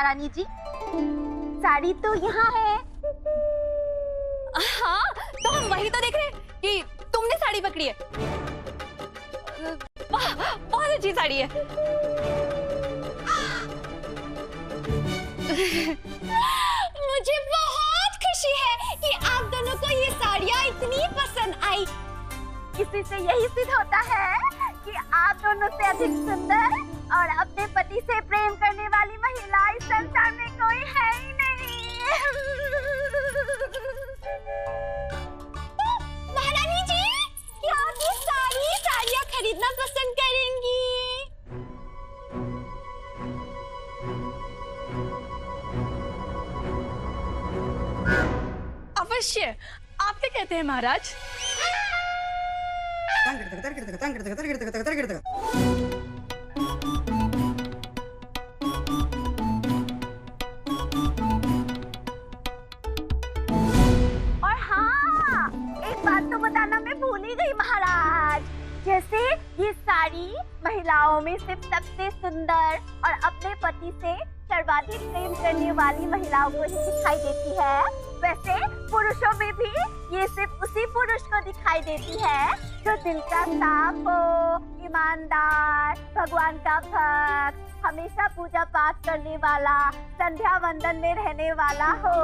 महारानी जी, साड़ी तो यहाँ है। हाँ, तो हम वही तो देख रहे हैं कि तुमने साड़ी पकड़ी है। बहुत अच्छी साड़ी है। मुझे बहुत खुशी है कि आप दोनों को ये साड़ियाँ इतनी पसंद आई। इसी से यही सिद्ध होता है कि आप दोनों से अधिक सुंदर और अपने पति से प्रेम करने वाली महिला इस संसार में कोई है ही नहीं। महारानी जी, क्या आप ये सारी साड़ियाँ खरीदना पसंद करेंगी? अवश्य, आप क्या कहते हैं महाराज? और हाँ, एक बात तो बताना मैं भूल ही गई महाराज। जैसे ये साड़ी महिलाओं में सिर्फ सबसे सुंदर और अपने पति से सर्वाधिक प्रेम करने वाली महिलाओं को ही दिखाई देती है, वैसे पुरुषों में भी ये सिर्फ उसी पुरुष को दिखाई देती है जो दिल का साफ हो, ईमानदार, भगवान का भक्त, हमेशा पूजा पाठ करने वाला, संध्या वंदन में रहने वाला हो।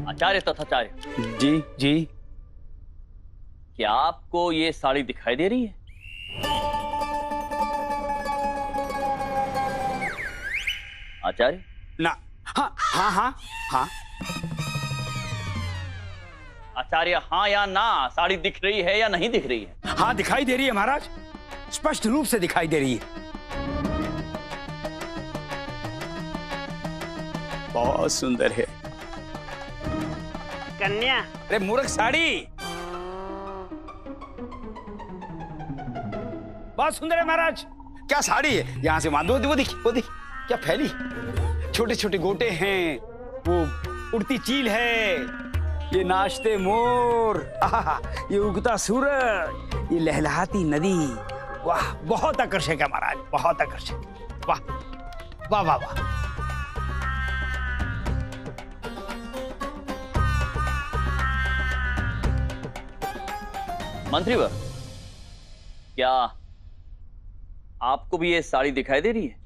आचार्य तथाचार्य जी जी, क्या आपको ये साड़ी दिखाई दे रही है? आचार्य? ना, हाँ हाँ हाँ हाँ। आचार्य, हाँ या ना, साड़ी दिख रही है या नहीं दिख रही है? हाँ, दिखाई दे रही है महाराज, स्पष्ट रूप से दिखाई दे रही है। बहुत सुंदर है। कन्या, अरे मूर्ख, साड़ी बहुत सुंदर है महाराज। क्या साड़ी है, यहाँ से वहां वो देखिए क्या फैली, छोटे छोटे गोटे हैं, वो उड़ती चील है, ये नाचते मोर, ये उगता सूरज, ये लहलहाती नदी, वाह बहुत आकर्षक है महाराज, बहुत आकर्षक। वाह वाह वाह वाह। मंत्रीवर, क्या आपको भी ये साड़ी दिखाई दे रही है?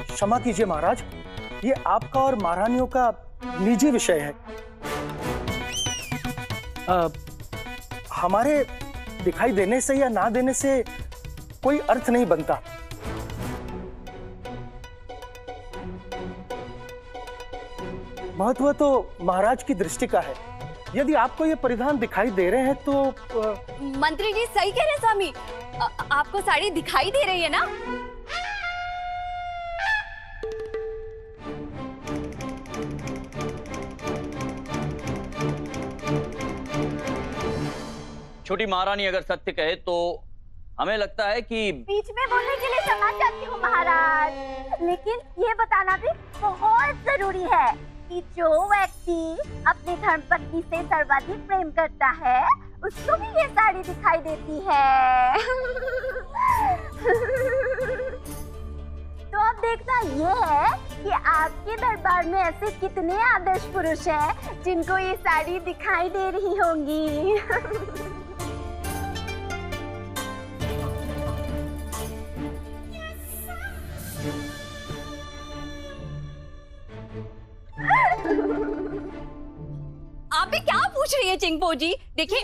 क्षमा कीजिए महाराज, ये आपका और महारानियों का निजी विषय है। हमारे दिखाई देने से या ना देने से कोई अर्थ नहीं बनता। महत्व तो महाराज की दृष्टि का है। यदि आपको ये परिधान दिखाई दे रहे हैं तो मंत्री जी सही कह रहे हैं स्वामी, आपको साड़ी दिखाई दे रही है ना? छोटी महारानी अगर सत्य कहे तो हमें लगता है कि बीच में बोलने के लिए क्षमा चाहती हूँ महाराज, लेकिन ये बताना भी बहुत जरूरी है कि जो व्यक्ति अपनी धर्मपत्नी से सर्वाधिक प्रेम करता है उसको भी ये साड़ी दिखाई देती है। तो अब देखना ये है कि आपके दरबार में ऐसे कितने आदर्श पुरुष हैं जिनको ये साड़ी दिखाई दे रही होंगी। आप भी क्या पूछ रही है चिंगपो जी? देखिए,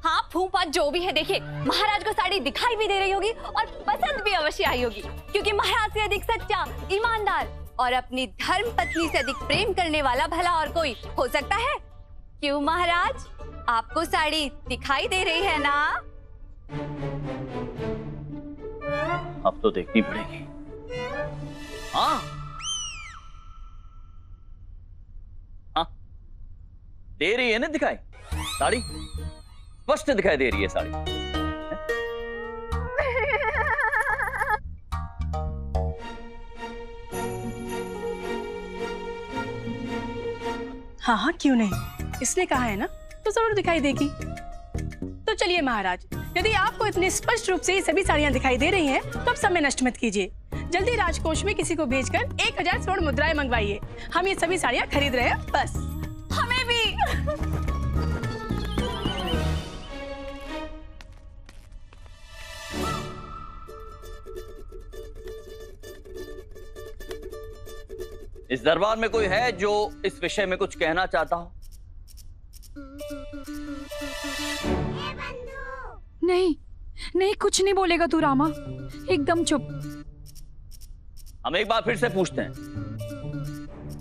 हाँ फूफा जो भी है, देखिए महाराज को साड़ी दिखाई भी दे रही होगी और पसंद भी अवश्य आई होगी, क्योंकि महाराज से अधिक सच्चा, ईमानदार और अपनी धर्म पत्नी से अधिक प्रेम करने वाला भला और कोई हो सकता है? क्यों महाराज, आपको साड़ी दिखाई दे रही है ना? अब तो देखनी पड़ेगी। हाँ दे रही है ना दिखाई, साड़ी स्पष्ट दिखाई दे रही है साड़ी। हाँ हाँ क्यों नहीं, इसने कहा है ना तो जरूर दिखाई देगी। तो चलिए महाराज, यदि आपको इतने स्पष्ट रूप से ये सभी साड़ियाँ दिखाई दे रही हैं, तो अब समय नष्ट मत कीजिए। जल्दी राजकोष में किसी को भेजकर 1000 स्वर्ण मुद्राएं मंगवाइए। हम ये सभी साड़ियाँ खरीद रहे हैं बस। हमें भी। इस दरबार में कोई है जो इस विषय में कुछ कहना चाहता हो? नहीं नहीं, कुछ नहीं बोलेगा तू रामा, एकदम चुप। हम एक बार फिर से पूछते हैं,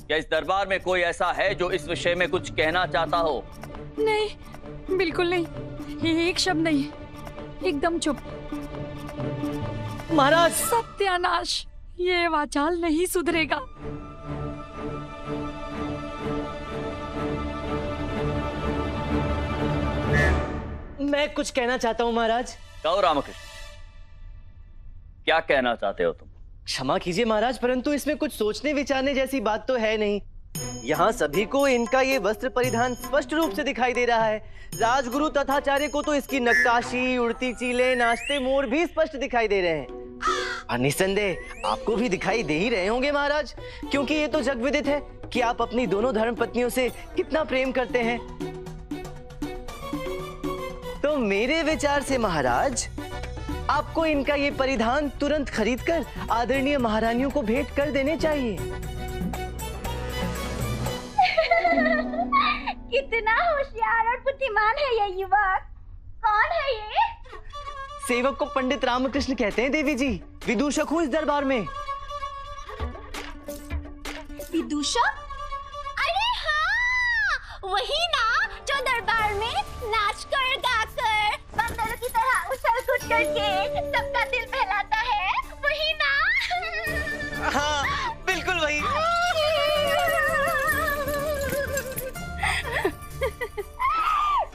क्या इस दरबार में कोई ऐसा है जो इस विषय में कुछ कहना चाहता हो? नहीं, बिल्कुल नहीं, एक शब्द नहीं, एकदम चुप। महाराज सत्यानाश, ये वाचाल नहीं सुधरेगा। मैं कुछ कहना चाहता हूँ महाराज। कहो रामकृष्ण, क्या कहना चाहते हो तुम? क्षमा कीजिए महाराज, परंतु इसमें कुछ सोचने विचारने जैसी बात तो है नहीं। यहाँ सभी को इनका ये वस्त्र परिधान स्पष्ट रूप से दिखाई दे रहा है। राजगुरु तथाचार्य को तो इसकी नक्काशी, उड़ती चीलें, नाचते मोर भी स्पष्ट दिखाई दे रहे हैं। और निस्संदेह आपको भी दिखाई दे ही रहे होंगे महाराज, क्योंकि ये तो जग विदित है कि आप अपनी दोनों धर्म पत्नियों से कितना प्रेम करते हैं। तो मेरे विचार से महाराज, आपको इनका ये परिधान तुरंत खरीदकर आदरणीय महारानियों को भेंट कर देने चाहिए। कितना होशियार और बुद्धिमान है ये युवक। कौन है ये? सेवक को पंडित रामकृष्ण कहते हैं देवी जी। विदूषक हूँ इस दरबार में। विदूषक? अरे हाँ, वही ना जो दरबार में नाच कर गाकर बंदरों की तरह उछल कूद करके सबका दिल बहलाता है, वही ना? हाँ बिल्कुल वही।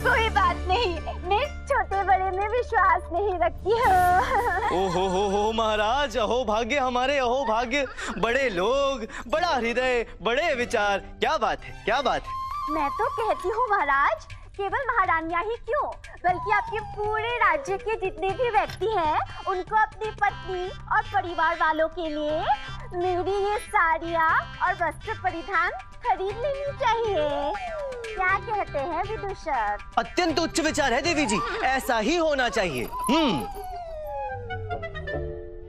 कोई बात नहीं, मैं छोटे बड़े में विश्वास नहीं रखती हूँ। ओहो हो महाराज, अहो भाग्य हमारे, अहो भाग्य। बड़े लोग, बड़ा हृदय, बड़े विचार। क्या बात है, क्या बात है। मैं तो कहती हूँ महाराज, केवल महारानियां ही क्यों, बल्कि आपके पूरे राज्य के जितने भी व्यक्ति हैं, उनको अपनी पत्नी और परिवार वालों के लिए मेरी ये साड़ियाँ और वस्त्र परिधान खरीद लेनी चाहिए। क्या कहते हैं विदूषक? अत्यंत उच्च विचार है देवी जी, ऐसा ही होना चाहिए।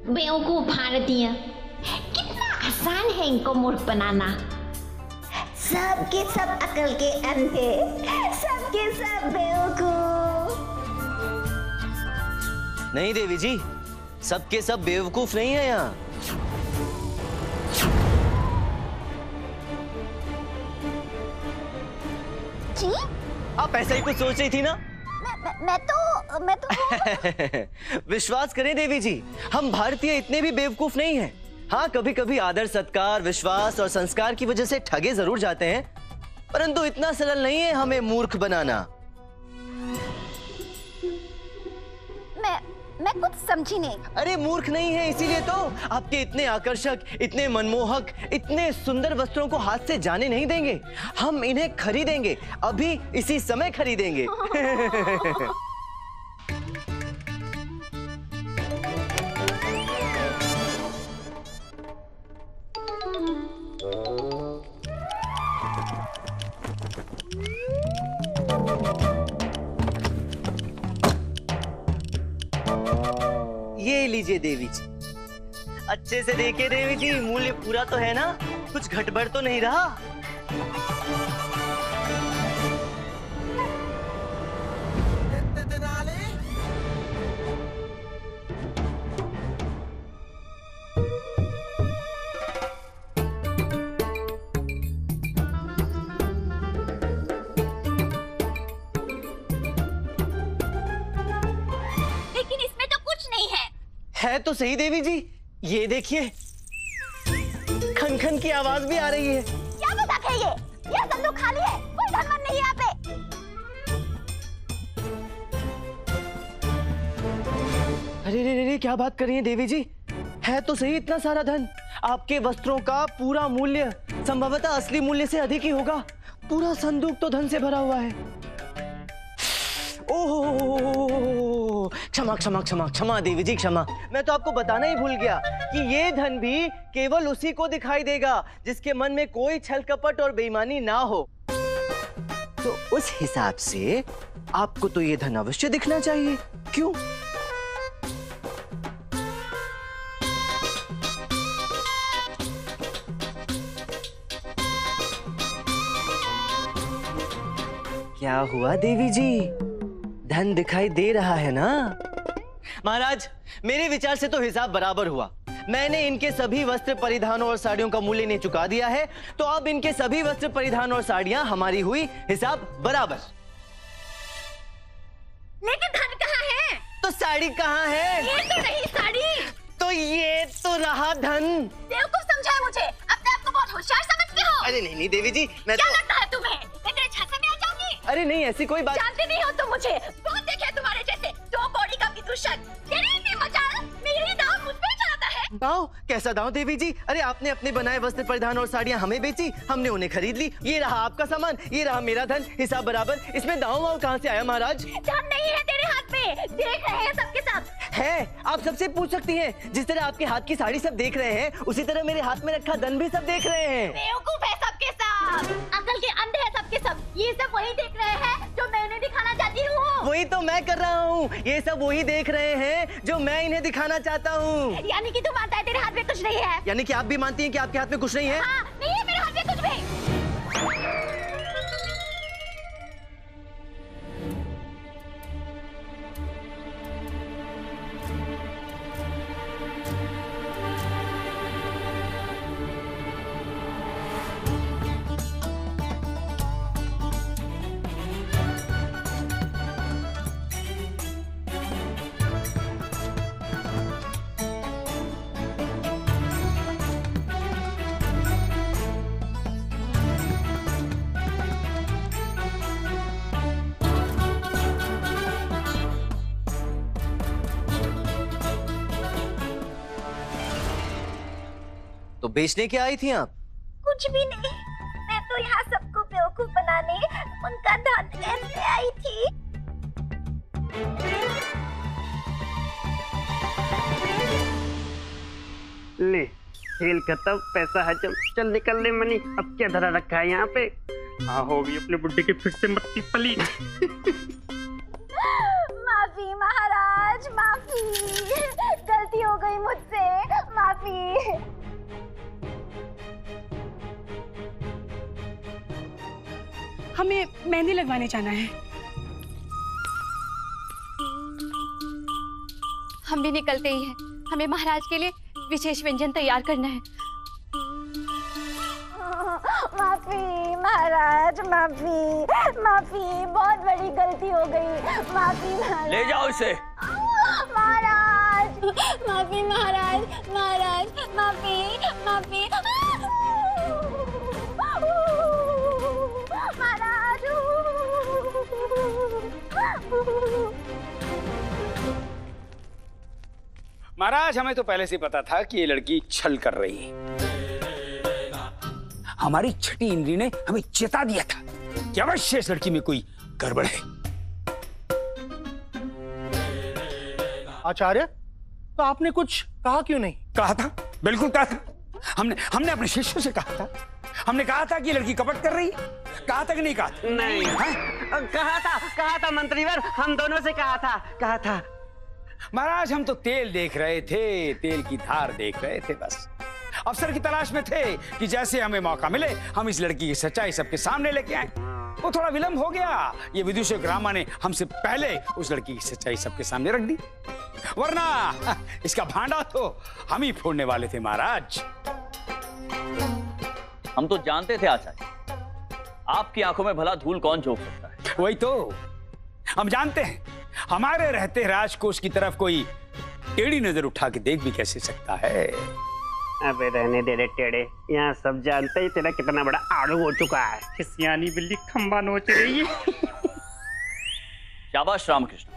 बेवकूफ भारतीय, कितना आसान है इनको मूर्ख बनाना। सब के सब अकल के अंधे, सब के सब बेवकूफ। नहीं देवी जी, सबके सब बेवकूफ नहीं है यहाँ। जी? आप ऐसा ही कुछ सोच रही थी ना? मैं तो विश्वास करें देवी जी, हम भारतीय इतने भी बेवकूफ नहीं हैं। हाँ, कभी कभी आदर सत्कार, विश्वास और संस्कार की वजह से ठगे जरूर जाते हैं, परंतु इतना सरल नहीं है हमें मूर्ख बनाना। मैं कुछ समझी नहीं। अरे मूर्ख नहीं है, इसीलिए तो आपके इतने आकर्षक, इतने मनमोहक, इतने सुंदर वस्त्रों को हाथ से जाने नहीं देंगे। हम इन्हें खरीदेंगे, अभी इसी समय खरीदेंगे। ये लीजिए देवी जी, अच्छे से देखिए देवी जी, मूल्य पूरा तो है ना? कुछ घटबड़ तो नहीं रहा? है तो सही देवी जी, ये देखिए, खन खन की आवाज भी आ रही है। क्या मजाक है ये? संदूक खाली है, कोई धन वन नहीं है यहाँ पे। अरे रे रे रे, क्या बात कर रही हैं देवी जी? है तो सही इतना सारा धन। आपके वस्त्रों का पूरा मूल्य संभवतः असली मूल्य से अधिक ही होगा। पूरा संदूक तो धन से भरा हुआ है। ओह, क्षमा क्षमा क्षमा क्षमा देवी जी, क्षमा। मैं तो आपको बताना ही भूल गया कि ये धन भी केवल उसी को दिखाई देगा जिसके मन में कोई छल कपट और बेईमानी ना हो। तो उस हिसाब से आपको तो ये धन अवश्य दिखना चाहिए। क्यों? क्या हुआ देवी जी? धन दिखाई दे रहा है ना? महाराज, मेरे विचार से तो हिसाब बराबर हुआ। मैंने इनके सभी वस्त्र परिधानों और साड़ियों का मूल्य नहीं चुका दिया है, तो अब इनके सभी वस्त्र परिधान और साड़ियां हमारी हुई, हिसाब बराबर। लेकिन धन कहाँ है? तो साड़ी कहाँ है? ये तो नहीं साड़ी। तो ये तो रहा धन। बेवकूफ समझा है मुझे। अपने आप को बहुत होशियार समझते हो। अरे नहीं नहीं देवी जी, मैं क्या तो... लगता है तुम्हें? मैं तेरे छाते में आ जाऊंगी? अरे नहीं, ऐसी कोई बात। जानते नहीं हो तुम मुझे। बहुत देखे हैं तुम्हारे जैसे दो बॉडी का विदूषक। तेरी भी मजाल मेरी दाव मुझ पे चलाता है। दाव? कैसा दाव देवी जी? अरे आपने अपने बनाए वस्त्र परिधान और साड़ियां हमें बेची, हमने उन्हें खरीद ली। ये रहा आपका सामान, ये रहा मेरा धन, हिसाब बराबर। इसमें दाव वाव कहाँ से आया महाराज? धन नहीं है तेरे हाथ में, देख रहे हैं सबके सब। है, आप सबसे पूछ सकती हैं। जिस तरह आपके हाथ की साड़ी सब देख रहे हैं, उसी तरह मेरे हाथ में रखा धन भी सब देख रहे हैं। बेवकूफ है सबके सब, अकल के अंधे हैं सबके सब। ये सब वही देख रहे हैं जो मैं इन्हें दिखाना चाहती हूँ। वही तो मैं कर रहा हूँ। ये सब वही देख रहे हैं जो मैं इन्हें दिखाना चाहता हूँ। यानी कि तू मानता है तेरे हाथ में कुछ नहीं है? यानी कि आप भी मानती हैं कि आपके हाथ में कुछ नहीं है? हाँ, नहीं है मेरे हाथ में कुछ भी। तो बेचने क्या आई थी आप? कुछ भी नहीं, मैं तो यहाँ सबको बेवकूफ बनाने उनका धन ऐसे आई थी। ले, खेल खत्म, पैसा हजम। चल निकल ले मनी। अब क्या धरा रखा है यहाँ पे? हाँ, होगी अपने बुड्ढे की फिर से मत्ती पली। माफी महाराज, माफी। गलती हो गई मुझसे, माफी। हमें मेहंदी लगवाने जाना है। हम भी निकलते ही हैं। हमें महाराज के लिए विशेष व्यंजन तैयार करना है। माफी महाराज, माफी, माफी। बहुत बड़ी गलती हो गई, माफी महाराज। ले जाओ इसे। महाराज, माफी महाराज, महाराज, माफी, माफी। महाराज। महाराज, हमें तो पहले से पता था कि ये लड़की छल कर रही है। हमारी छठी इंद्री ने हमें चेता दिया था कि अवश्य इस लड़की में कोई गड़बड़ है। आचार्य, तो आपने कुछ कहा क्यों नहीं? कहा था, बिल्कुल कहा था। हमने अपने शिष्यों से कहा था। हमने कहा था कि लड़की कपट कर रही है। कहा था कि नहीं कहा था? नहीं। कहा था मंत्रीवर, हम दोनों से कहा था। महाराज, हम तो तेल देख रहे थे, तेल की धार देख रहे थे। बस अवसर की तलाश में थे कि जैसे हमें मौका मिले हम इस लड़की की सच्चाई सबके सामने लेके आए। वो थोड़ा विलंब हो गया। ये विदूषक रामा ने हमसे पहले उस लड़की की सच्चाई सबके सामने रख दी, वरना इसका भांडा तो हम ही फोड़ने वाले थे महाराज। हम तो जानते थे आचार्य, आपकी आंखों में भला धूल कौन झोंक सकता है। वही तो हम जानते हैं। हमारे रहते राजकोष की तरफ कोई टेढ़ी नजर उठा के देख भी कैसे सकता है। अबे रहने दे रे टेढ़े, यहाँ सब जानते ही तेरा कितना बड़ा आड़ू हो चुका है। सियानी बिल्ली खंबा नोच रही है। शाबाश रामकृष्ण,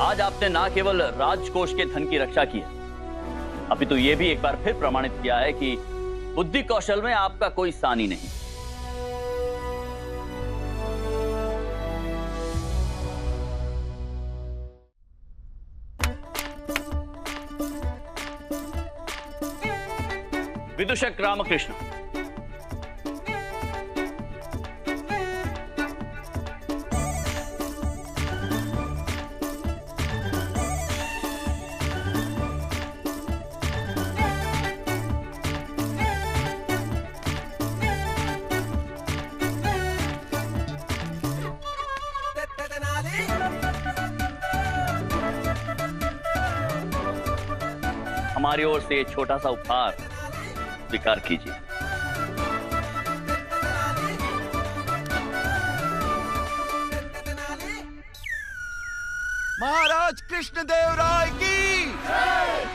आज आपने ना केवल राजकोष के धन की रक्षा की है, अभी तो ये भी एक बार फिर प्रमाणित किया है कि बुद्धि कौशल में आपका कोई सानी नहीं। विदूषक रामकृष्ण, हमारी ओर से एक छोटा सा उपहार स्वीकार कीजिए। महाराज कृष्णदेव राय की,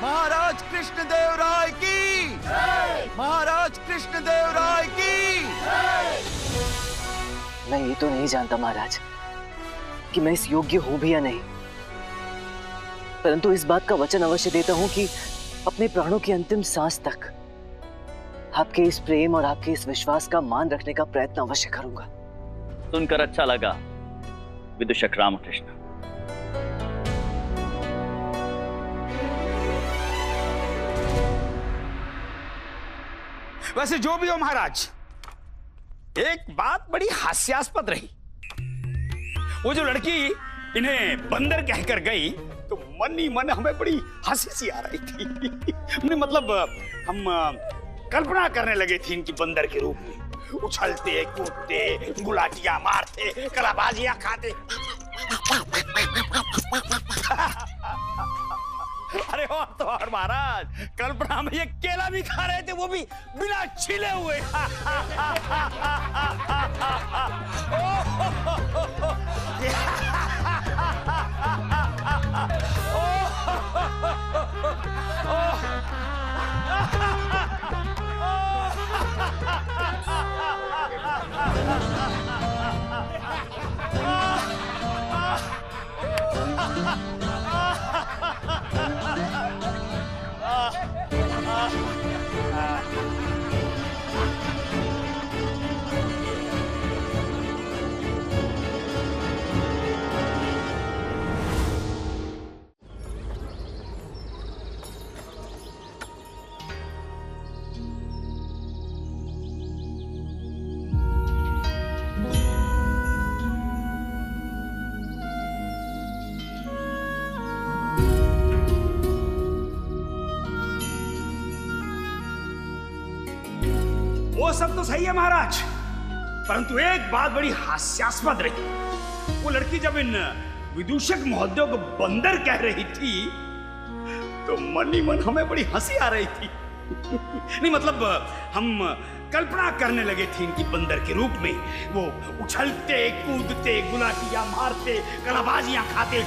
महाराज कृष्णदेव राय की, महाराज कृष्णदेव राय की। मैं ये तो नहीं जानता महाराज कि मैं इस योग्य हूं भी या नहीं, परंतु इस बात का वचन अवश्य देता हूं कि अपने प्राणों की अंतिम सांस तक आपके इस प्रेम और आपके इस विश्वास का मान रखने का प्रयत्न अवश्य करूंगा। सुनकर अच्छा लगा विदूषक रामकृष्ण। वैसे जो भी हो महाराज, एक बात बड़ी हास्यास्पद रही। वो जो लड़की इन्हें बंदर कहकर गई तो मन ही मन हमें बड़ी हंसी सी आ रही थी। नहीं मतलब हम कल्पना करने लगे थे इनकी बंदर के रूप में, उछलते कूदते, गुलाटियां मारते, कलाबाजियां खाते। अरे और तो और महाराज, कल्पना में ये केला भी खा रहे थे, वो भी बिना छिले हुए। वो सब तो सही है महाराज, परंतु एक बात बड़ी हास्यास्पद रही। वो लड़की जब इन विदूषक महोदयों को बंदर कह रही थी तो मन ही मन हमें बड़ी हंसी आ रही थी। नहीं मतलब हम कल्पना करने लगे थे इनकी बंदर के रूप में, वो उछलते कूदते, गुलाटियां मारते, कलाबाजियां खाते।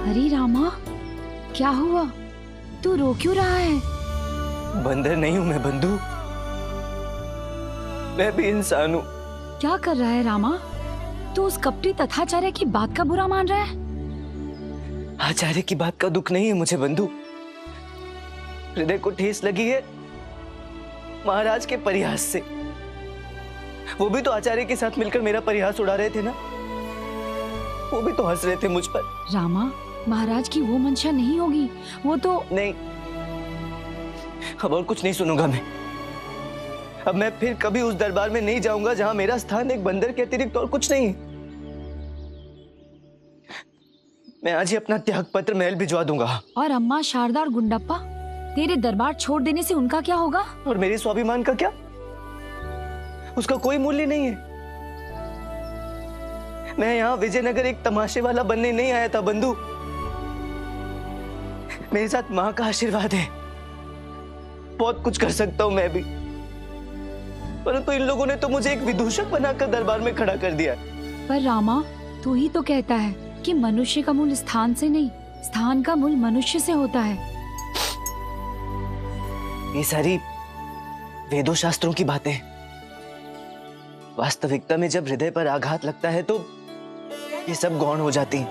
अरे रामा, क्या हुआ? तू रो क्यों रहा है? बंदर नहीं हूं मैं बंधु, मैं भी इंसान हूं। क्या कर रहा है रामा? तू उस कपटी तथाचार्य की बात का बुरा मान रहा है? आचार्य की बात का दुख नहीं है मुझे बंधु, हृदय को ठेस लगी है महाराज के परिहास से। वो भी तो आचार्य के साथ मिलकर मेरा परिहास उड़ा रहे थे ना, वो भी तो हंस रहे थे मुझ पर। रामा, महाराज की वो मंशा नहीं होगी, वो तो नहीं। अब और कुछ नहीं सुनूंगा मैं। अब मैं फिर कभी उस दरबार में नहीं जाऊंगा जहां मेरा स्थान एक बंदर के अतिरिक्त और कुछ नहीं। मैं आज ही अपना त्याग पत्र महल भिजवा दूंगा। और अम्मा शारदा और गुंडप्पा, तेरे दरबार छोड़ देने से उनका क्या होगा? और मेरे स्वाभिमान का क्या? उसका कोई मूल्य नहीं है। मैं यहाँ विजयनगर एक तमाशे वाला बनने नहीं आया था बंधु। मेरे साथ माँ का आशीर्वाद है। बहुत कुछ कर सकता हूँ मैं भी, परंतु इन लोगों ने तो मुझे एक विदूषक बनाकर दरबार में खड़ा कर दिया। पर रामा, तू ही तो कहता है कि मनुष्य का मूल स्थान से नहीं, स्थान का मूल मनुष्य से होता है। ये सारी वेदों शास्त्रों की बातें, वास्तविकता में जब हृदय पर आघात लगता है तो ये सब गौण हो जाती हैं।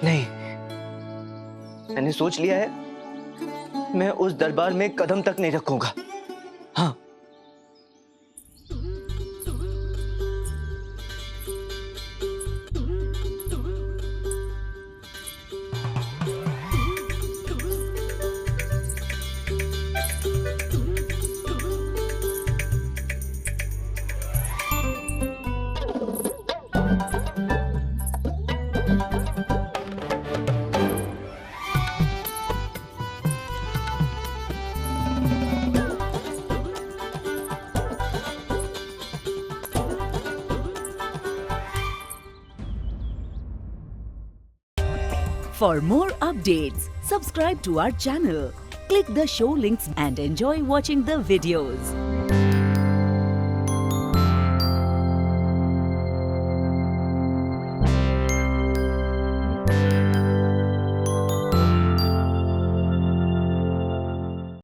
नहीं, मैंने सोच लिया है, मैं उस दरबार में कदम तक नहीं रखूंगा। हाँ, For more updates, subscribe to our channel, click the show links and enjoy watching the videos.